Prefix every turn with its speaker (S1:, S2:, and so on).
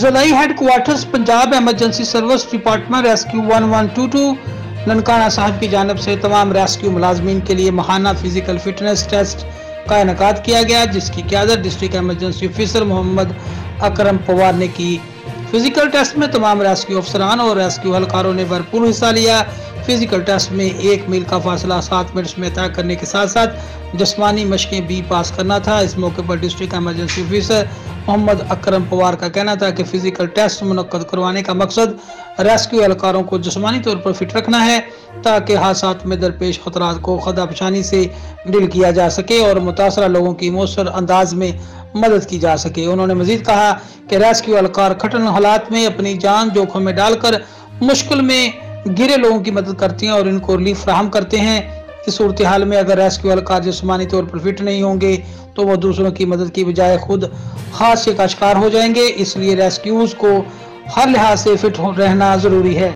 S1: ज़िलाई headquarters Punjab emergency service department rescue 1122 Nankana Sahib की जानिब से तमाम रेस्क्यू मुलाजमीन के लिए माहाना फिजिकल फिटनेस टेस्ट का इनेकाद किया गया, जिसकी क़यादत district emergency officer Mohammad Akram Pawar ने की। फिजिकल टेस्ट में तमाम रेस्क्यू अफसरान और रेस्क्यू एहलकारों ने भरपूर हिस्सा लिया। फिजिकल टेस्ट में 1 मील का फासला 7 मिनट में तय करने के साथ साथ जिस्मानी मशकें भी पास करना था। इस मौके पर district emergency officer Mohammad Akram Pawar का कहना था कि फिजिकल टेस्ट मुनक्कद करवाने का मकसद रेस्क्यू एहलकारों को जिस्मानी तौर पर फिट रखना है, ताकि हादसात में दरपेश खतरात को खदाबशानी से डील किया जा सके और मुतासरा लोगों की मौसर अंदाज में मदद की जा सके। उन्होंने मजीद कहा कि रेस्क्यू एहलकार कठिन हालात में अपनी जान जोखिम में डालकर मुश्किल में घिरे लोगों की मदद करते हैं और इनको रिलीफ फराहम करते हैं। इस सूरत हाल में अगर रेस्क्यू एहलकार जिस्मानी तौर पर फिट नहीं होंगे तो वो दूसरों की मदद की बजाय खुद हादसे का शिकार हो जाएंगे। इसलिए रेस्क्यूज को हर लिहाज से फिट रहना जरूरी है।